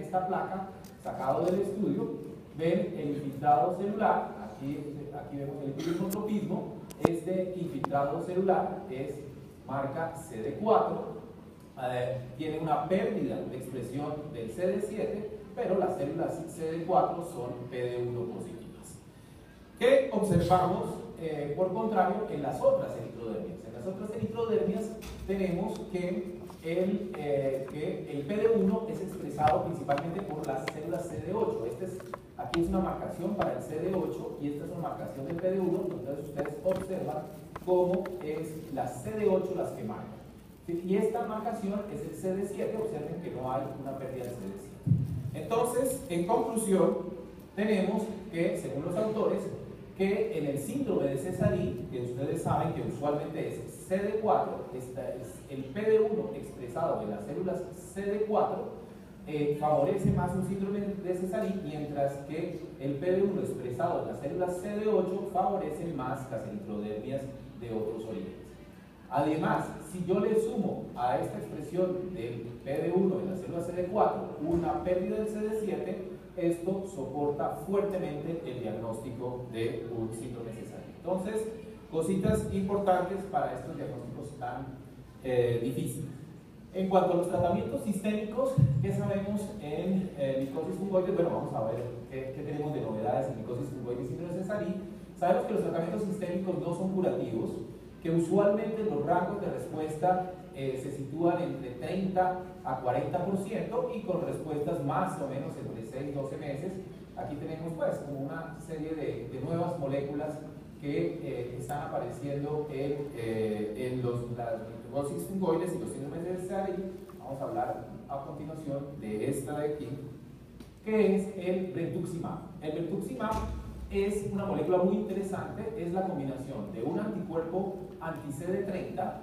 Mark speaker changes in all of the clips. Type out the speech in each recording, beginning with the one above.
Speaker 1: esta placa sacado del estudio, ven el infiltrado celular, aquí vemos el epididimotropismo, este infiltrado celular es marca CD4, tiene una pérdida de expresión del CD7, pero las células CD4 son PD1 positivas. ¿Qué observamos, por contrario, en las otras eritrodermias? En las otras eritrodermias tenemos que el PD1 es expresado principalmente por las células CD8. Aquí es una marcación para el CD8 y esta es una marcación del PD1. Entonces ustedes observan cómo es las CD8 las que marcan. Y esta marcación es el CD7, observen que no hay una pérdida del CD7. Entonces, en conclusión, tenemos que, según los autores, que en el síndrome de Césari, que ustedes saben que usualmente es CD4, esta es el PD1 expresado en las células CD4, favorece más un síndrome de Césari, mientras que el PD1 expresado en las células CD8 favorece más las eritrodermias de otros orígenes. Además, si yo le sumo a esta expresión del PD1 en la célula CD4 una pérdida del CD7, esto soporta fuertemente el diagnóstico de un síndrome cesárea. Entonces, cositas importantes para estos diagnósticos tan difíciles. En cuanto a los tratamientos sistémicos, ¿qué sabemos en micosis fungoides? Bueno, vamos a ver qué tenemos de novedades en micosis fungoides y síndrome cesárea. Sabemos que los tratamientos sistémicos no son curativos, que usualmente los rangos de respuesta se sitúan entre 30 a 40% y con respuestas más o menos entre 6 y 12 meses. Aquí tenemos pues como una serie de nuevas moléculas que están apareciendo en las micosis fungoides y los síndromes de César. Vamos a hablar a continuación de esta de aquí, que es el brentuximab. El brentuximab es una molécula muy interesante, es la combinación de un anticuerpo anti-CD30,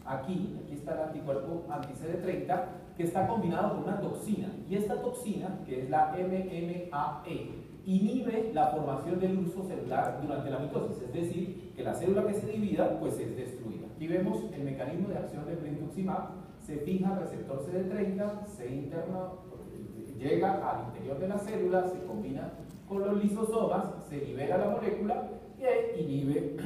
Speaker 1: aquí está el anticuerpo anti-CD30, que está combinado con una toxina, y esta toxina, que es la MMAE, inhibe la formación del urso celular durante la mitosis, es decir, que la célula que se divida pues es destruida. Aquí vemos el mecanismo de acción del brentuximab, se fija al receptor CD30, se interna, llega al interior de la célula, se combina con los lisosomas, se libera la molécula y inhibe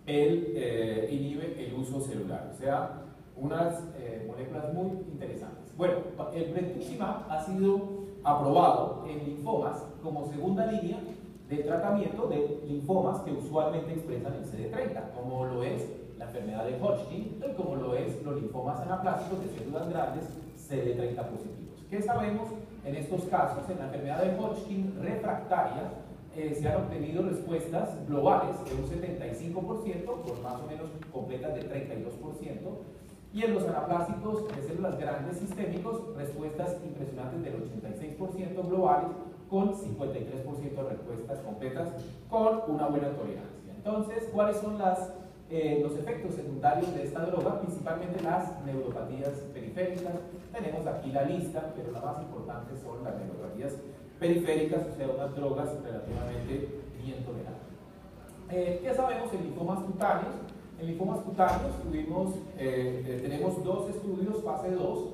Speaker 1: el uso celular, o sea, unas moléculas muy interesantes. Bueno, el brentuximab ha sido aprobado en linfomas como segunda línea de tratamiento de linfomas que usualmente expresan el CD30, como lo es la enfermedad de Hodgkin y como lo es los linfomas anaplásicos de células grandes CD30 positivos. ¿Qué sabemos en estos casos? En la enfermedad de Hodgkin refractaria se han obtenido respuestas globales de un 75%, por más o menos completas de 32%, y en los anaplásicos de células grandes sistémicos, respuestas impresionantes del 86% globales, con 53% de respuestas completas, con una buena tolerancia. Entonces, ¿cuáles son los efectos secundarios de esta droga? Principalmente las neuropatías periféricas. Tenemos aquí la lista, pero la más importante son las neuropatías periféricas, o sea, unas drogas relativamente bien tolerables. ¿Qué sabemos en linfomas cutáneos? En linfomas cutáneos tenemos dos estudios, fase 2,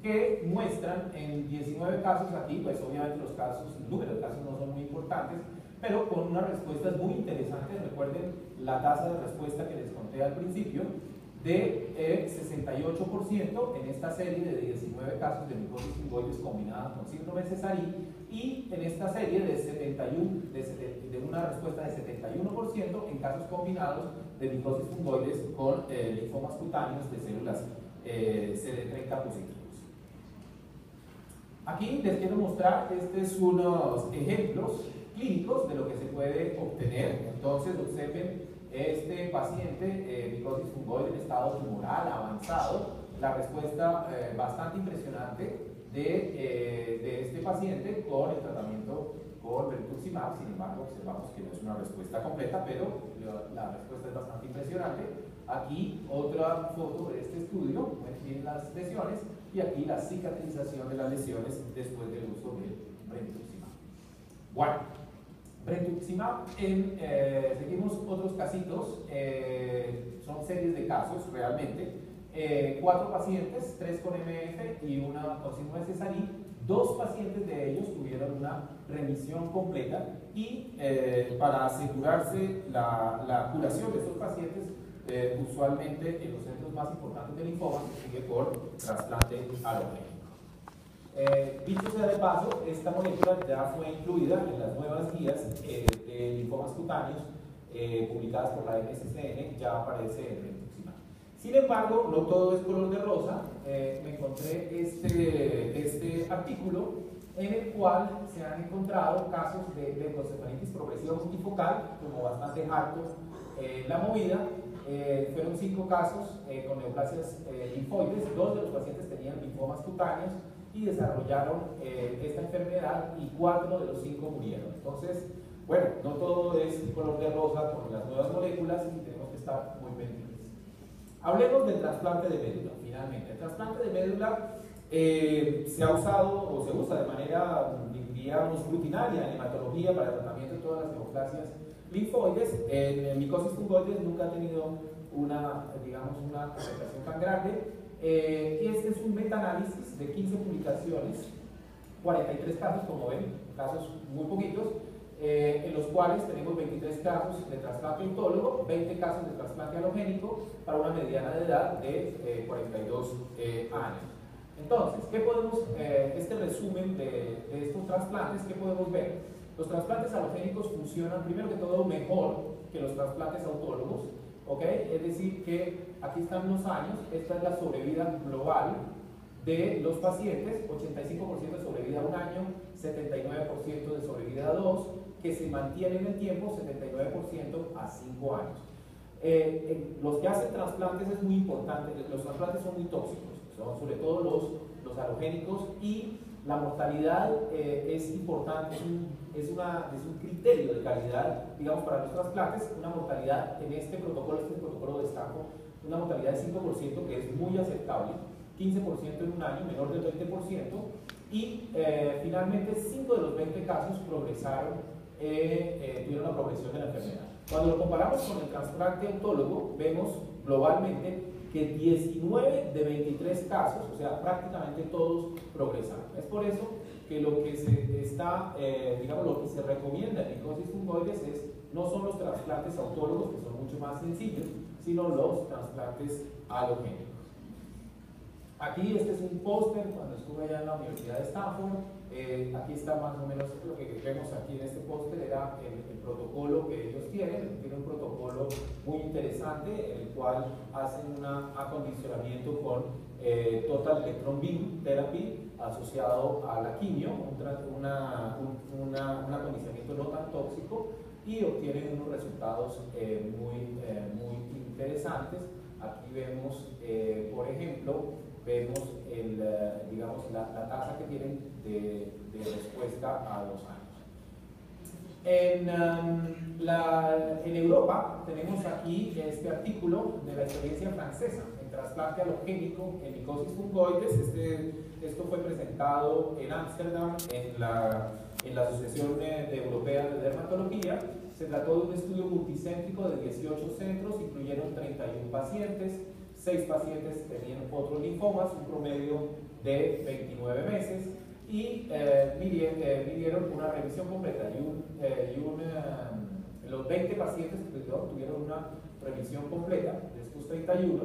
Speaker 1: que muestran en 19 casos aquí, pues obviamente el número de casos no son muy importantes, pero con unas respuestas muy interesantes. Recuerden la tasa de respuesta que les conté al principio, de 68% en esta serie de 19 casos de micosis fungoides combinadas con síndrome cesarí, y en esta serie de una respuesta de 71% en casos combinados de micosis fungoides con linfomas cutáneos de células CD30 positivos. Aquí les quiero mostrar unos ejemplos clínicos de lo que se puede obtener. Entonces observen este paciente, micosis fungoide en estado tumoral avanzado, la respuesta bastante impresionante de este paciente con el tratamiento con brentuximab. Sin embargo, observamos que no es una respuesta completa, pero la respuesta es bastante impresionante. Aquí otra foto de este estudio, aquí las lesiones, y aquí la cicatrización de las lesiones después del uso del brentuximab. Bueno, brentuximab, seguimos otros casitos, son series de casos realmente. 4 pacientes, 3 con MF y una con síndrome cesarí, 2 pacientes de ellos tuvieron una remisión completa y para asegurarse la curación de estos pacientes, usualmente en los centros más importantes de linfoma se sigue por trasplante alogénico. Dicho sea de paso, esta molécula ya fue incluida en las nuevas guías de linfomas cutáneos publicadas por la NCCN, ya aparece en rituximab. Sin embargo, no todo es color de rosa. Me encontré este artículo en el cual se han encontrado casos de leucocefalitis progresiva multifocal, como bastante alto la movida. Fueron 5 casos con neoplasias linfoides. 2 de los pacientes tenían linfomas cutáneos y desarrollaron esta enfermedad, y 4 de los 5 murieron. Entonces, bueno, no todo es color de rosa con las nuevas moléculas y tenemos que estar muy pendientes. Hablemos del trasplante de médula, finalmente. El trasplante de médula se ha usado o se usa de manera, digamos, rutinaria en hematología para el tratamiento de todas las neoplasias linfoides. En micosis fungoides nunca ha tenido una aceptación tan grande. Este es un metaanálisis de 15 publicaciones, 43 casos, como ven, casos muy poquitos, en los cuales tenemos 23 casos de trasplante autólogo, 20 casos de trasplante alogénico para una mediana de edad de 42 años. Entonces, ¿qué podemos, este resumen de estos trasplantes, qué podemos ver? Los trasplantes alogénicos funcionan, primero que todo, mejor que los trasplantes autólogos, ¿ok? Es decir, que aquí están los años, esta es la sobrevida global de los pacientes, 85% de sobrevida a 1 año, 79% de sobrevida a 2, que se mantiene en el tiempo, 79% a 5 años. Los que hacen trasplantes es muy importante, los trasplantes son muy tóxicos, son sobre todo los alogénicos, y la mortalidad es importante, es un criterio de calidad, digamos, para los trasplantes. Una mortalidad en este protocolo destaco, una mortalidad de 5%, que es muy aceptable, 15% en 1 año, menor del 20%, y finalmente 5 de los 20 casos progresaron, tuvieron la progresión de la enfermedad. Cuando lo comparamos con el trasplante autólogo, vemos globalmente que 19 de 23 casos, o sea, prácticamente todos progresaron. Es por eso que lo que lo que se recomienda en micosis fungoides no son los trasplantes autólogos, que son mucho más sencillos, sino los trasplantes alogénicos. Aquí este es un póster cuando estuve allá en la Universidad de Stanford. Aquí está más o menos lo que vemos aquí en este póster, era el protocolo que ellos tienen. Tienen un protocolo muy interesante en el cual hacen un acondicionamiento con Total Electron Beam Therapy asociado a la quimio, un acondicionamiento no tan tóxico, y obtienen unos resultados muy interesantes. Aquí vemos, por ejemplo, vemos la tasa que tienen de respuesta a 2 años. En Europa tenemos aquí este artículo de la experiencia francesa en trasplante alogénico en micosis fungoides. Esto fue presentado en Ámsterdam en la Asociación Europea de Dermatología. Se trató de un estudio multicéntrico de 18 centros, incluyeron 31 pacientes. 6 pacientes tenían otros linfomas, un promedio de 29 meses, y midieron una revisión completa, los 20 pacientes que tuvieron una revisión completa de estos 31,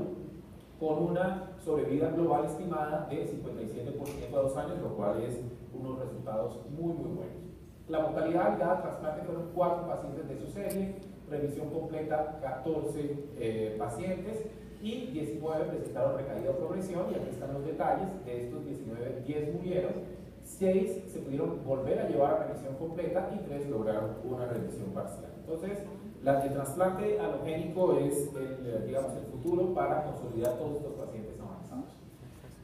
Speaker 1: con una sobrevida global estimada de 57% a 2 años, lo cual es unos resultados muy buenos. La mortalidad de cada trasplante fueron 4 pacientes de su serie, revisión completa 14 pacientes, y 19 presentaron recaída o progresión, y aquí están los detalles. De estos 19, 10 murieron, 6 se pudieron volver a llevar a remisión completa y 3 lograron una remisión parcial. Entonces, el trasplante alogénico es el futuro para consolidar todos estos pacientes avanzados.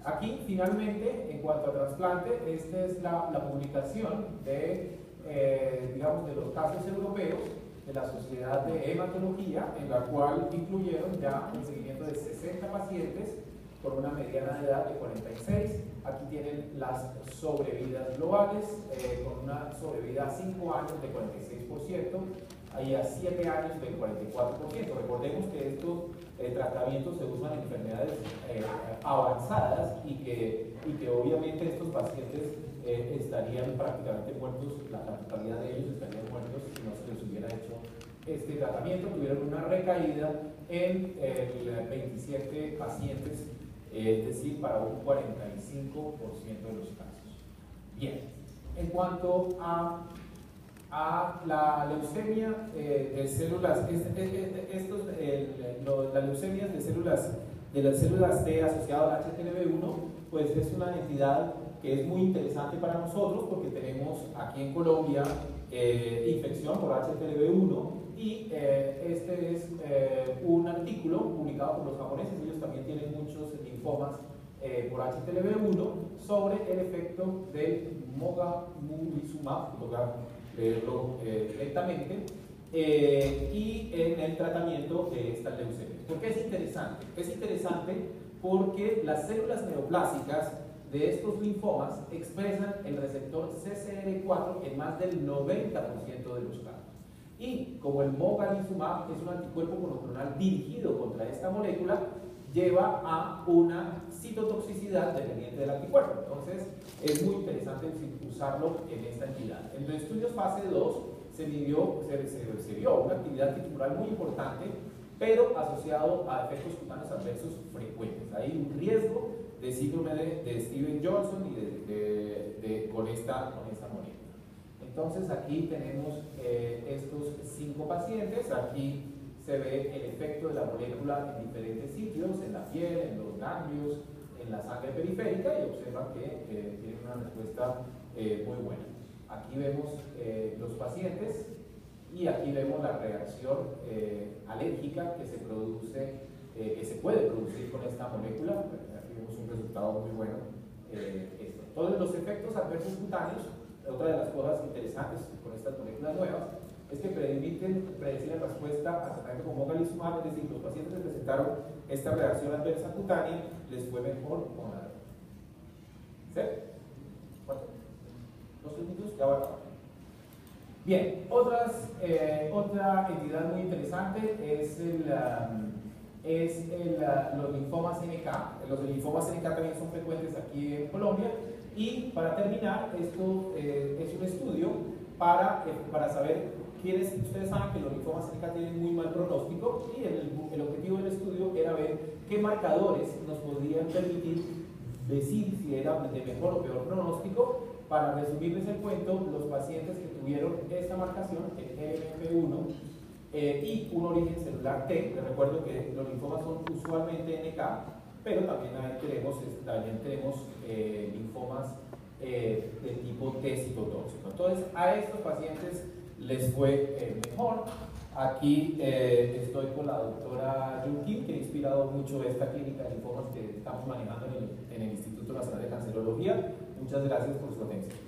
Speaker 1: Aquí, finalmente, en cuanto a trasplante, esta es la publicación de los casos europeos de la Sociedad de Hematología, en la cual incluyeron ya un seguimiento de 60 pacientes con una mediana de edad de 46. Aquí tienen las sobrevidas globales, con una sobrevida a 5 años de 46% y a 7 años del 44%. Recordemos que estos tratamientos se usan en enfermedades avanzadas y que obviamente estos pacientes estarían prácticamente muertos, la totalidad de ellos estarían muertos si no se les hubiera hecho este tratamiento. Tuvieron una recaída en 27 pacientes, es decir, para un 45% de los casos. Bien, en cuanto a la leucemia de células, las leucemias de las células T asociadas al HTLV1, pues es una entidad que es muy interesante para nosotros porque tenemos aquí en Colombia infección por HTLV1 y este es un artículo publicado por los japoneses. Ellos también tienen muchos linfomas por HTLV1 sobre el efecto del mogamulizumab, voy a leerlo lentamente, y en el tratamiento de esta leucemia. ¿Por qué es interesante? Es interesante porque las células neoplásicas de estos linfomas expresan el receptor CCR4 en más del 90% de los casos. Y como el mogamulizumab es un anticuerpo monoclonal dirigido contra esta molécula, lleva a una citotoxicidad dependiente del anticuerpo. Entonces, es muy interesante usarlo en esta entidad. En los estudios fase 2 se vio una actividad antitumorales muy importante, pero asociado a efectos cutáneos adversos frecuentes. Hay un riesgo de síndrome de Stevens-Johnson y con esta molécula. Entonces, aquí tenemos estos 5 pacientes. Aquí se ve el efecto de la molécula en diferentes sitios, en la piel, en los ganglios, en la sangre periférica, y observan que tienen una respuesta muy buena. Aquí vemos los pacientes y aquí vemos la reacción alérgica que se produce, que se puede producir con esta molécula. Aquí vemos un resultado muy bueno. Todos los efectos adversos cutáneos, otra de las cosas interesantes con estas moléculas nuevas, es que permiten predecir la respuesta a tratamiento con mogamulizumab, es decir, los pacientes que presentaron esta reacción adversa cutánea les fue mejor con la droga. ¿Sí? Bueno, 2 minutos, ya voy a acabar. Bien, otra entidad muy interesante es los linfomas NK. Los linfomas NK también son frecuentes aquí en Colombia. Y para terminar, esto es un estudio para saber. Ustedes saben que los linfomas NK tienen muy mal pronóstico y el objetivo del estudio era ver qué marcadores nos podrían permitir decir si era de mejor o peor pronóstico. Para resumirles el cuento, los pacientes que tuvieron esta marcación, el LMP1 y un origen celular T, les recuerdo que los linfomas son usualmente NK, pero también tenemos linfomas de tipo T citotóxico. Entonces, a estos pacientes les fue mejor. Aquí estoy con la doctora Jun Kim, que ha inspirado mucho esta clínica de linfomas que estamos manejando en el Instituto Nacional de Cancerología. Muchas gracias por su atención.